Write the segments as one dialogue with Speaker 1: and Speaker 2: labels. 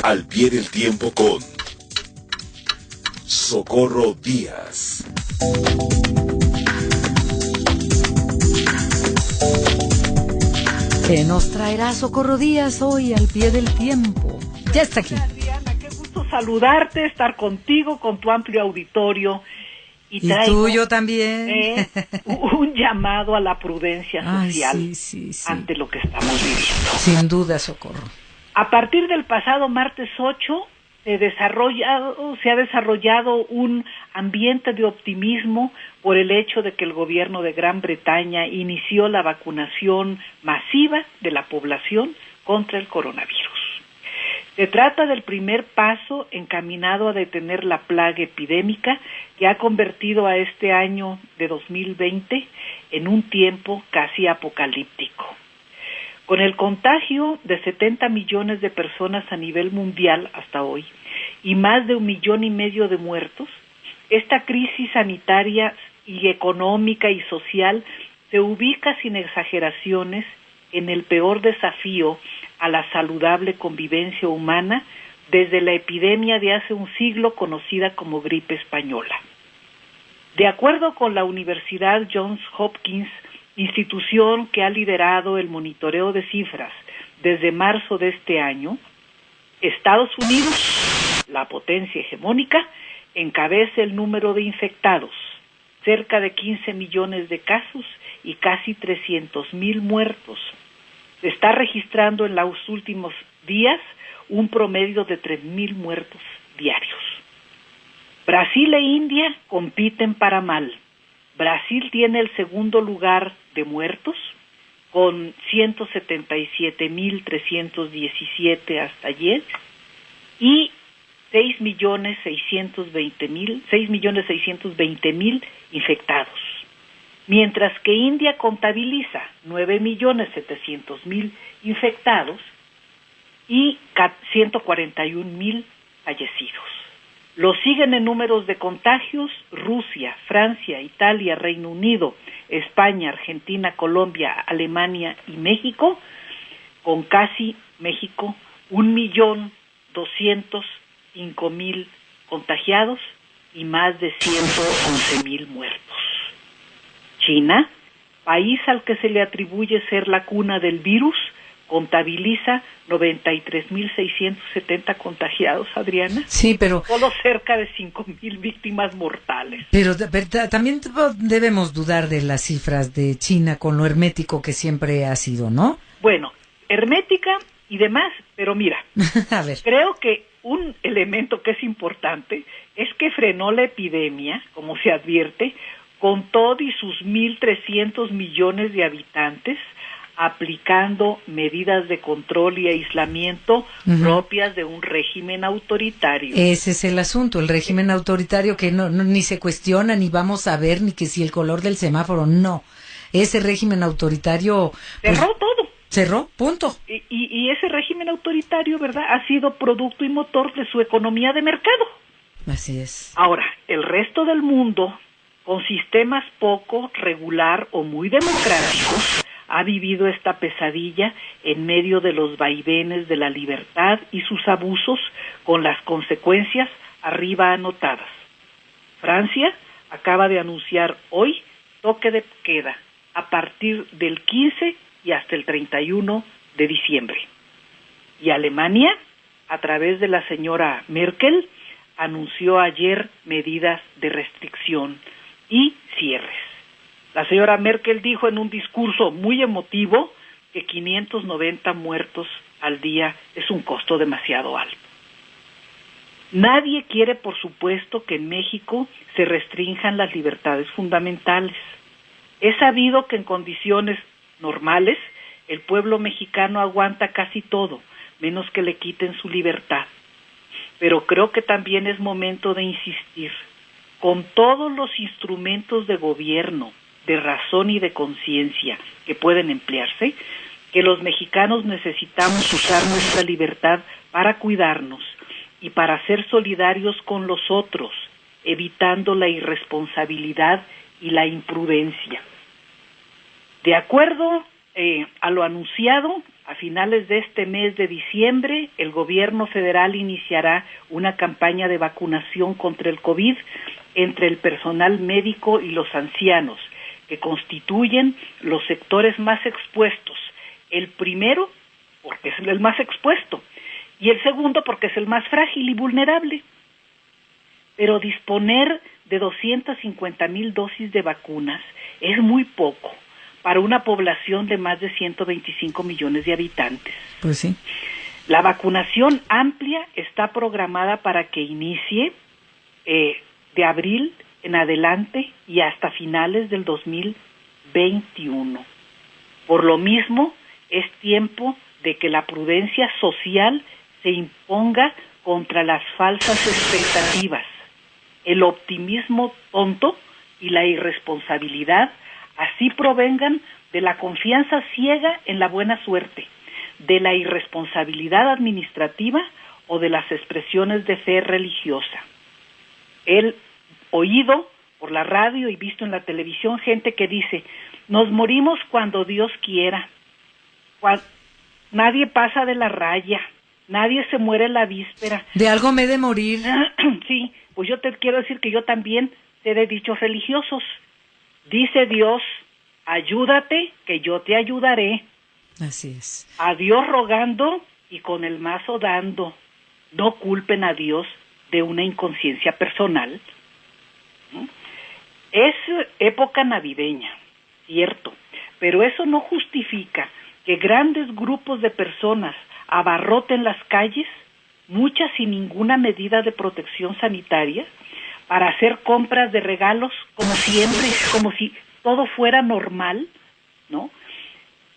Speaker 1: Al pie del tiempo con Socorro Díaz.
Speaker 2: ¿Qué nos traerá Socorro Díaz hoy al pie del tiempo? Ya está aquí.
Speaker 3: Adriana, qué gusto saludarte, estar contigo, con tu amplio auditorio.
Speaker 2: Y tuyo también.
Speaker 3: Un llamado a la prudencia social
Speaker 2: sí.
Speaker 3: ante lo que estamos viviendo.
Speaker 2: Sin duda, Socorro.
Speaker 3: A partir del pasado martes 8 se ha desarrollado un ambiente de optimismo por el hecho de que el gobierno de Gran Bretaña inició la vacunación masiva de la población contra el coronavirus. Se trata del primer paso encaminado a detener la plaga epidémica que ha convertido a este año de 2020 en un tiempo casi apocalíptico. Con el contagio de 70 millones de personas a nivel mundial hasta hoy y más de 1,5 millones de muertos, esta crisis sanitaria y económica y social se ubica sin exageraciones en el peor desafío a la saludable convivencia humana desde la epidemia de hace un siglo conocida como gripe española. De acuerdo con la Universidad Johns Hopkins, institución que ha liderado el monitoreo de cifras desde marzo de este año, Estados Unidos, la potencia hegemónica, encabeza el número de infectados, cerca de 15 millones de casos y casi 300,000 muertos. Se está registrando en los últimos días un promedio de 3,000 muertos diarios. Brasil e India compiten para mal. Brasil tiene el segundo lugar de muertos, con 177,317 hasta ayer, y 6,620,000 infectados. Mientras que India contabiliza 9,700,000 infectados y 141,000 fallecidos. Lo siguen en números de contagios Rusia, Francia, Italia, Reino Unido, España, Argentina, Colombia, Alemania y México, con casi México 1,205,000 contagiados y más de 111,000 muertos. China, país al que se le atribuye ser la cuna del virus, contabiliza 93,670 contagiados, Adriana.
Speaker 2: Sí, pero
Speaker 3: solo cerca de 5,000 víctimas mortales.
Speaker 2: Pero también debemos dudar de las cifras de China con lo hermético que siempre ha sido, ¿no?
Speaker 3: Bueno, hermética y demás, pero mira,
Speaker 2: a ver.
Speaker 3: Creo que un elemento que es importante es que frenó la epidemia, como se advierte, con todo y sus 1,300 millones de habitantes, aplicando medidas de control y aislamiento propias de un régimen autoritario.
Speaker 2: Ese es el asunto, el régimen autoritario que no ni se cuestiona, ni vamos a ver, ni que si el color del semáforo, no. Ese régimen autoritario
Speaker 3: cerró todo.
Speaker 2: Cerró, punto.
Speaker 3: Y ese régimen autoritario, ¿verdad?, ha sido producto y motor de su economía de mercado.
Speaker 2: Así es.
Speaker 3: Ahora, el resto del mundo, con sistemas poco, regular o muy democráticos, ha vivido esta pesadilla en medio de los vaivenes de la libertad y sus abusos, con las consecuencias arriba anotadas. Francia acaba de anunciar hoy toque de queda a partir del 15 y hasta el 31 de diciembre. Y Alemania, a través de la señora Merkel, anunció ayer medidas de restricción y cierres. La señora Merkel dijo en un discurso muy emotivo que 590 muertos al día es un costo demasiado alto. Nadie quiere, por supuesto, que en México se restrinjan las libertades fundamentales. Es sabido que en condiciones normales el pueblo mexicano aguanta casi todo, menos que le quiten su libertad. Pero creo que también es momento de insistir, con todos los instrumentos de gobierno, de razón y de conciencia que pueden emplearse, que los mexicanos necesitamos usar nuestra libertad para cuidarnos y para ser solidarios con los otros, evitando la irresponsabilidad y la imprudencia. De acuerdo a lo anunciado a finales de este mes de diciembre, el gobierno federal iniciará una campaña de vacunación contra el COVID entre el personal médico y los ancianos, que constituyen los sectores más expuestos. El primero, porque es el más expuesto, y el segundo, porque es el más frágil y vulnerable. Pero disponer de 250,000 dosis de vacunas es muy poco para una población de más de 125 millones de habitantes.
Speaker 2: Pues sí.
Speaker 3: La vacunación amplia está programada para que inicie de abril en adelante y hasta finales del 2021. Por lo mismo, es tiempo de que la prudencia social se imponga contra las falsas expectativas, el optimismo tonto y la irresponsabilidad, así provengan de la confianza ciega en la buena suerte, de la irresponsabilidad administrativa o de las expresiones de fe religiosa. He oído por la radio y visto en la televisión gente que dice, nos morimos cuando Dios quiera, nadie pasa de la raya, nadie se muere la víspera.
Speaker 2: De algo me he de morir.
Speaker 3: Sí, pues yo te quiero decir que yo también sé de dichos religiosos. Dice Dios, ayúdate que yo te ayudaré.
Speaker 2: Así es.
Speaker 3: A Dios rogando y con el mazo dando. No culpen a Dios de una inconsciencia personal. Es época navideña, cierto, pero eso no justifica que grandes grupos de personas abarroten las calles, muchas sin ninguna medida de protección sanitaria, para hacer compras de regalos como siempre, como si todo fuera normal, ¿no?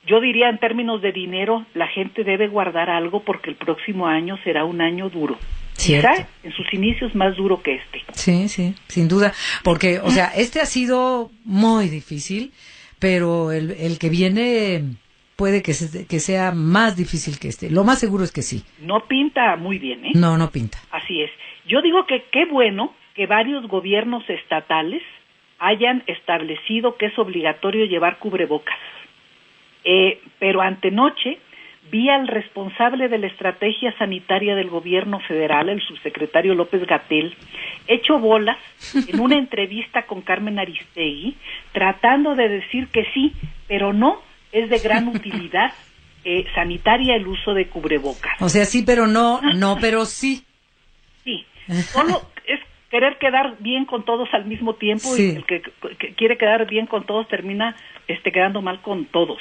Speaker 3: Yo diría en términos de dinero, la gente debe guardar algo porque el próximo año será un año duro.
Speaker 2: Cierto.
Speaker 3: Quizá en sus inicios más duro que este.
Speaker 2: Sí, sí, sin duda, porque, o sea, este ha sido muy difícil, pero el que viene puede que sea más difícil que este. Lo más seguro es que sí.
Speaker 3: No pinta muy bien, ¿eh?
Speaker 2: No, no pinta.
Speaker 3: Así es. Yo digo que qué bueno que varios gobiernos estatales hayan establecido que es obligatorio llevar cubrebocas. Pero antenoche vi al responsable de la estrategia sanitaria del gobierno federal, el subsecretario López-Gatell, hecho bolas en una entrevista con Carmen Aristegui, tratando de decir que sí, pero no, es de gran utilidad sanitaria el uso de cubrebocas.
Speaker 2: O sea, sí, pero no, no, pero sí.
Speaker 3: Sí, solo es querer quedar bien con todos al mismo tiempo,
Speaker 2: Sí.
Speaker 3: Y el que quiere quedar bien con todos termina quedando mal con todos.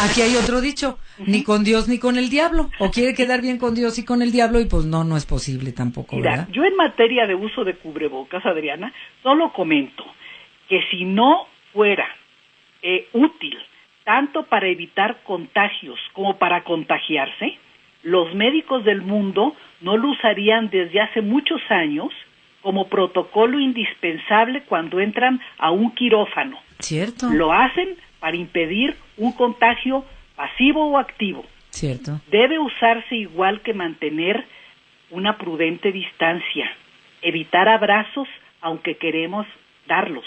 Speaker 2: Aquí hay otro dicho, ni con Dios ni con el diablo. O quiere quedar bien con Dios y con el diablo y pues no es posible tampoco,
Speaker 3: Mira,
Speaker 2: ¿verdad?
Speaker 3: yo en materia de uso de cubrebocas, Adriana, solo comento que si no fuera útil tanto para evitar contagios como para contagiarse, los médicos del mundo no lo usarían desde hace muchos años como protocolo indispensable cuando entran a un quirófano.
Speaker 2: Cierto.
Speaker 3: Lo hacen para impedir un contagio pasivo o activo.
Speaker 2: Cierto.
Speaker 3: Debe usarse igual que mantener una prudente distancia, evitar abrazos aunque queremos darlos,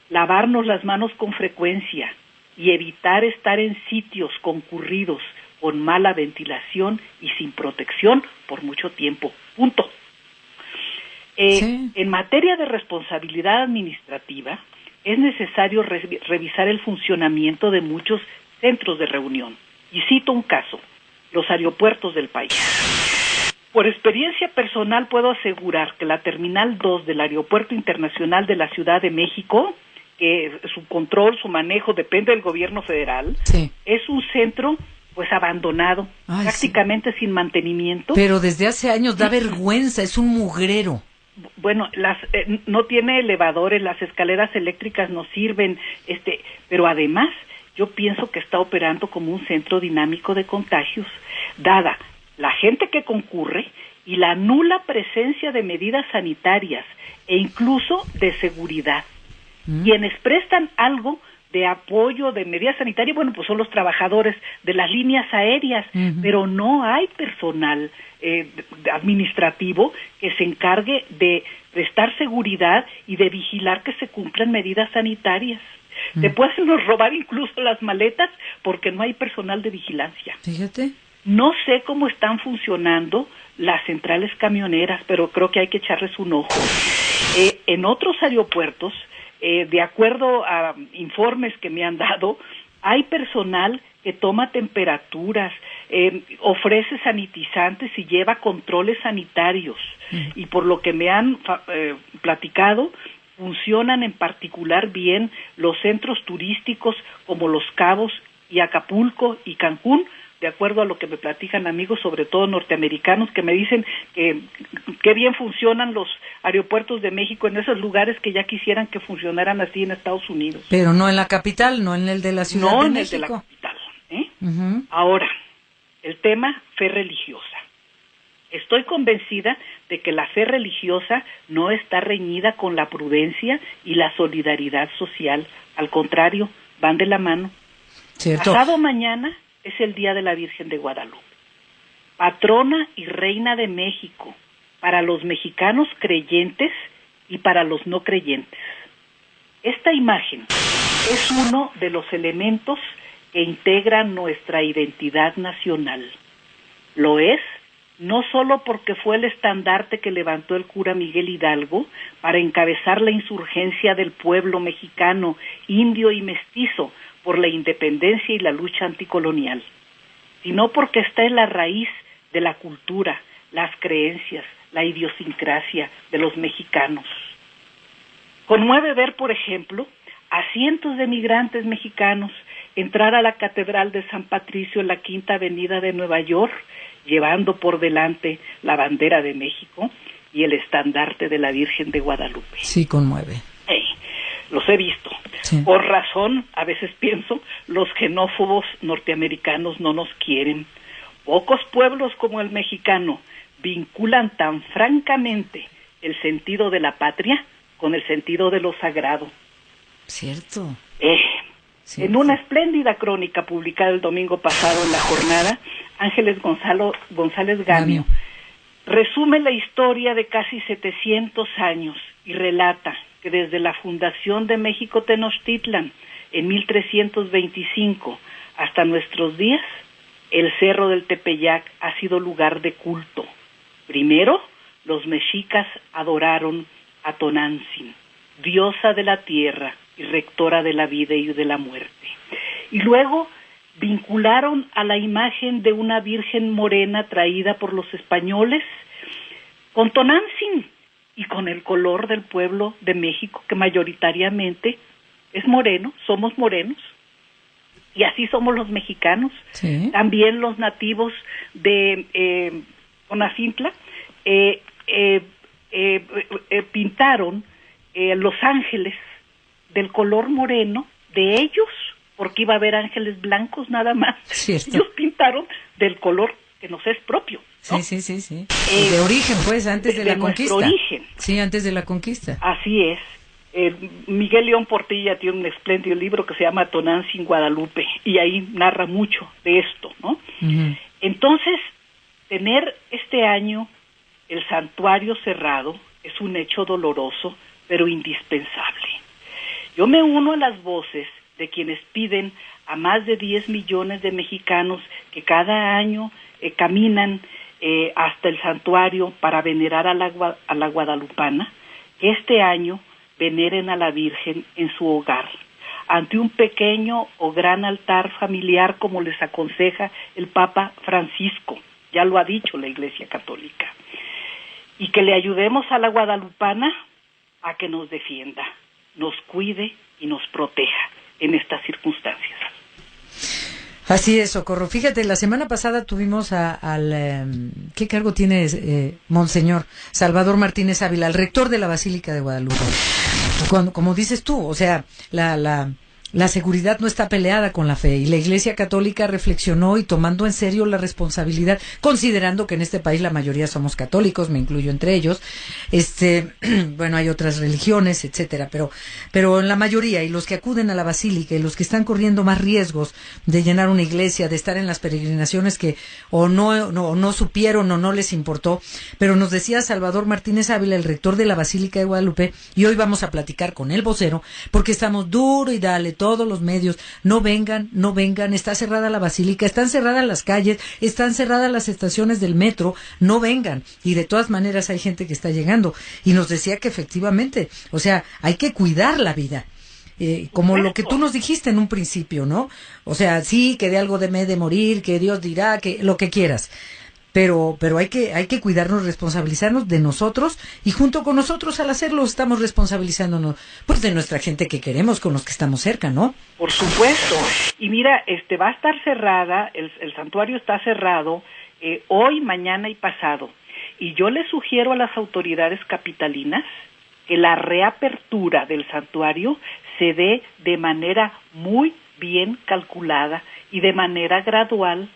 Speaker 3: lavarnos las manos con frecuencia y evitar estar en sitios concurridos con mala ventilación y sin protección por mucho tiempo. Punto.
Speaker 2: Sí.
Speaker 3: En materia de responsabilidad administrativa, es necesario revisar el funcionamiento de muchos centros de reunión. Y cito un caso, los aeropuertos del país. Por experiencia personal puedo asegurar que la Terminal 2 del Aeropuerto Internacional de la Ciudad de México, que su control, su manejo depende del gobierno federal,
Speaker 2: Sí.
Speaker 3: es un centro pues abandonado,
Speaker 2: Ay,
Speaker 3: prácticamente sin mantenimiento.
Speaker 2: Pero desde hace años da vergüenza, es un mugrero.
Speaker 3: Bueno, no tiene elevadores, las escaleras eléctricas no sirven, pero además yo pienso que está operando como un centro dinámico de contagios, dada la gente que concurre y la nula presencia de medidas sanitarias e incluso de seguridad. Quienes prestan algo de apoyo, de medidas sanitarias, bueno, pues son los trabajadores de las líneas aéreas, pero no hay personal administrativo que se encargue de prestar seguridad y de vigilar que se cumplan medidas sanitarias. Te pueden robar incluso las maletas porque no hay personal de vigilancia.
Speaker 2: Fíjate.
Speaker 3: No sé cómo están funcionando las centrales camioneras, pero creo que hay que echarles un ojo. En otros aeropuertos, de acuerdo a informes que me han dado, hay personal que toma temperaturas, ofrece sanitizantes y lleva controles sanitarios. Y por lo que me han platicado, funcionan en particular bien los centros turísticos como Los Cabos y Acapulco y Cancún, de acuerdo a lo que me platican amigos, sobre todo norteamericanos, que me dicen que bien funcionan los aeropuertos de México en esos lugares que ya quisieran que funcionaran así en Estados Unidos.
Speaker 2: Pero no en la capital, no en el de la Ciudad de México. No en el de la
Speaker 3: capital. Ahora, el tema fe religiosa. Estoy convencida de que la fe religiosa no está reñida con la prudencia y la solidaridad social. Al contrario, van de la mano.
Speaker 2: Cierto.
Speaker 3: Pasado mañana es el Día de la Virgen de Guadalupe, patrona y reina de México, para los mexicanos creyentes y para los no creyentes. Esta imagen es uno de los elementos que integran nuestra identidad nacional. Lo es no solo porque fue el estandarte que levantó el cura Miguel Hidalgo para encabezar la insurgencia del pueblo mexicano, indio y mestizo, por la independencia y la lucha anticolonial, sino porque está en la raíz de la cultura, las creencias, la idiosincrasia de los mexicanos. Conmueve ver, por ejemplo, a cientos de migrantes mexicanos entrar a la Catedral de San Patricio en la Quinta Avenida de Nueva York, llevando por delante la bandera de México y el estandarte de la Virgen de Guadalupe.
Speaker 2: Sí, conmueve.
Speaker 3: Los he visto. Sí. Por razón, a veces pienso, los xenófobos norteamericanos no nos quieren. Pocos pueblos como el mexicano vinculan tan francamente el sentido de la patria con el sentido de lo sagrado.
Speaker 2: Cierto.
Speaker 3: En una espléndida crónica publicada el domingo pasado en La Jornada, Ángeles González Gamio resume la historia de casi 700 años y relata que desde la fundación de México Tenochtitlan en 1325 hasta nuestros días, el Cerro del Tepeyac ha sido lugar de culto. Primero, los mexicas adoraron a Tonantzin, diosa de la tierra y rectora de la vida y de la muerte. Y luego vincularon a la imagen de una virgen morena traída por los españoles con Tonantzin y con el color del pueblo de México, que mayoritariamente es moreno, somos morenos, y así somos los mexicanos. Sí. También los nativos de Conacintla pintaron los ángeles del color moreno de ellos, porque iba a haber ángeles blancos nada más.
Speaker 2: Cierto.
Speaker 3: Ellos pintaron del color que nos es propio, ¿no?
Speaker 2: Sí. De origen, pues, antes de la conquista.
Speaker 3: De origen.
Speaker 2: Sí, antes de la conquista.
Speaker 3: Así es. Miguel León Portilla tiene un espléndido libro que se llama Tonantzin Guadalupe, y ahí narra mucho de esto, ¿no? Uh-huh. Entonces, tener este año el santuario cerrado es un hecho doloroso, pero indispensable. Yo me uno a las voces de quienes piden a más de 10 millones de mexicanos que cada año caminan hasta el santuario para venerar a la guadalupana, que este año veneren a la Virgen en su hogar, ante un pequeño o gran altar familiar, como les aconseja el Papa Francisco, ya lo ha dicho la Iglesia Católica, y que le ayudemos a la guadalupana a que nos defienda, nos cuide y nos proteja en estas circunstancias.
Speaker 2: Así es, Socorro. Fíjate, la semana pasada tuvimos al ¿qué cargo tiene Monseñor Salvador Martínez Ávila, el rector de la Basílica de Guadalupe? Como dices tú, o sea, la La seguridad no está peleada con la fe y la Iglesia Católica reflexionó y tomando en serio la responsabilidad, considerando que en este país la mayoría somos católicos, me incluyo entre ellos, bueno, hay otras religiones, etcétera, pero en la mayoría y los que acuden a la basílica y los que están corriendo más riesgos de llenar una iglesia, de estar en las peregrinaciones que o no supieron o no les importó, pero nos decía Salvador Martínez Ávila, el rector de la Basílica de Guadalupe, y hoy vamos a platicar con el vocero, porque estamos duro y dale todos los medios, no vengan, está cerrada la basílica, están cerradas las calles, están cerradas las estaciones del metro, no vengan. Y de todas maneras hay gente que está llegando. Y nos decía que efectivamente, o sea, hay que cuidar la vida. Como lo que tú nos dijiste en un principio, ¿no? O sea, sí, que de algo de morir, que Dios dirá, que lo que quieras. Pero hay que cuidarnos, responsabilizarnos de nosotros y junto con nosotros al hacerlo estamos responsabilizándonos pues de nuestra gente que queremos, con los que estamos cerca, ¿no?
Speaker 3: Por supuesto. Y mira, va a estar cerrada, el santuario está cerrado hoy, mañana y pasado. Y yo le sugiero a las autoridades capitalinas que la reapertura del santuario se dé de manera muy bien calculada y de manera gradual.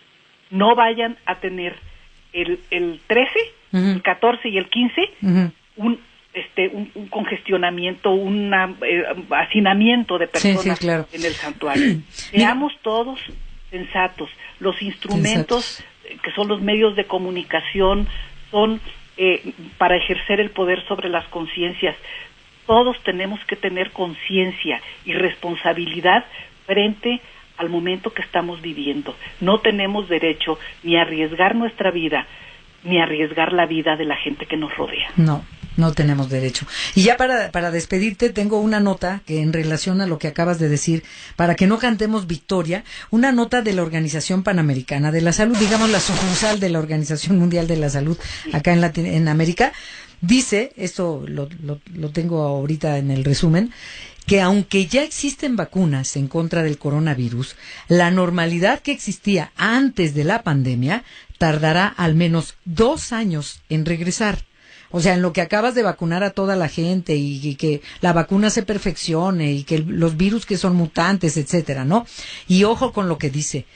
Speaker 3: No vayan a tener el 13, uh-huh. el 14 y el 15, uh-huh. un congestionamiento, un hacinamiento de personas sí, claro. en el santuario. Seamos todos sensatos. Los instrumentos que son los medios de comunicación son para ejercer el poder sobre las conciencias. Todos tenemos que tener conciencia y responsabilidad frente al momento que estamos viviendo. No tenemos derecho ni a arriesgar nuestra vida, ni a arriesgar la vida de la gente que nos rodea.
Speaker 2: No tenemos derecho. Y ya para despedirte, tengo una nota que en relación a lo que acabas de decir, para que no cantemos victoria, una nota de la Organización Panamericana de la Salud, digamos la sucursal de la Organización Mundial de la Salud acá en América. Dice, esto lo tengo ahorita en el resumen, que aunque ya existen vacunas en contra del coronavirus, la normalidad que existía antes de la pandemia tardará al menos 2 años en regresar. O sea, en lo que acabas de vacunar a toda la gente y que la vacuna se perfeccione y que los virus que son mutantes, etcétera, ¿no? Y ojo con lo que dice.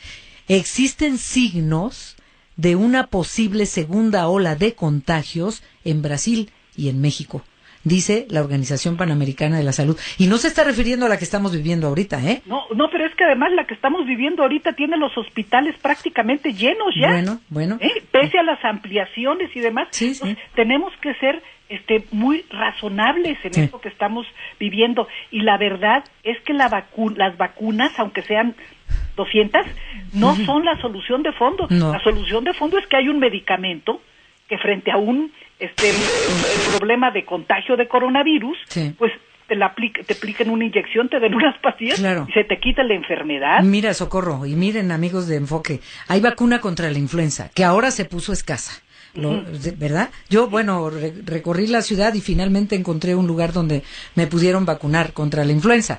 Speaker 2: Existen signos de una posible segunda ola de contagios en Brasil y en México, dice la Organización Panamericana de la Salud. Y no se está refiriendo a la que estamos viviendo ahorita, ¿eh?
Speaker 3: No, pero es que además la que estamos viviendo ahorita tiene los hospitales prácticamente llenos ya.
Speaker 2: Bueno.
Speaker 3: Pese a las ampliaciones y demás,
Speaker 2: sí.
Speaker 3: Tenemos que ser muy razonables en esto que estamos viviendo. Y la verdad es que las vacunas, aunque sean 200, no son la solución de fondo. No. La solución de fondo es que hay un medicamento que frente a un el problema de contagio de coronavirus, pues te apliquen una inyección, te den unas pastillas y se te quita la enfermedad.
Speaker 2: Mira, Socorro, y miren, amigos de Enfoque, hay vacuna contra la influenza, que ahora se puso escasa. ¿Verdad? Yo, recorrí la ciudad y finalmente encontré un lugar donde me pudieron vacunar contra la influenza.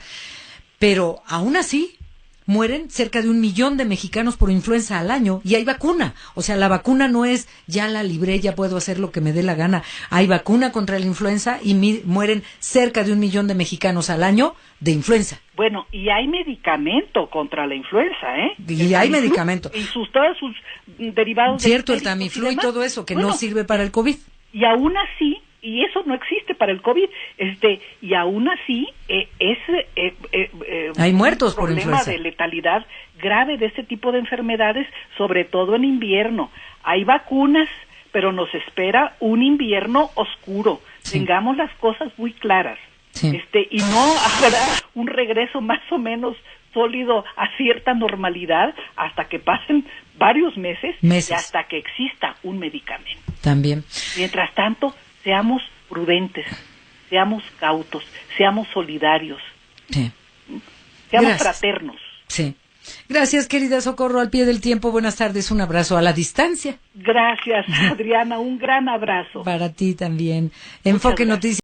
Speaker 2: Pero aún así, mueren cerca de 1 millón de mexicanos por influenza al año y hay vacuna. O sea, la vacuna no es ya la libré, ya puedo hacer lo que me dé la gana. Hay vacuna contra la influenza y mueren cerca de 1 millón de mexicanos al año de influenza.
Speaker 3: Bueno, y hay medicamento contra la influenza, ¿eh?
Speaker 2: Y hay medicamento.
Speaker 3: Y todos sus derivados.
Speaker 2: Cierto, el Tamiflu y todo eso, que no sirve para el COVID.
Speaker 3: Y aún así, y eso no existe para el COVID, y aún así
Speaker 2: hay muertos por influenza.
Speaker 3: Un problema de letalidad grave de este tipo de enfermedades, sobre todo en invierno. Hay vacunas, pero nos espera un invierno oscuro. Tengamos las cosas muy claras. Y no habrá un regreso más o menos sólido a cierta normalidad hasta que pasen varios meses. Y hasta que exista un medicamento.
Speaker 2: También.
Speaker 3: Mientras tanto, seamos prudentes, seamos cautos, seamos solidarios, seamos fraternos.
Speaker 2: Sí. Gracias, querida Socorro, al pie del tiempo. Buenas tardes, un abrazo a la distancia.
Speaker 3: Gracias, Adriana, un gran abrazo.
Speaker 2: Para ti también. Enfoque Noticias.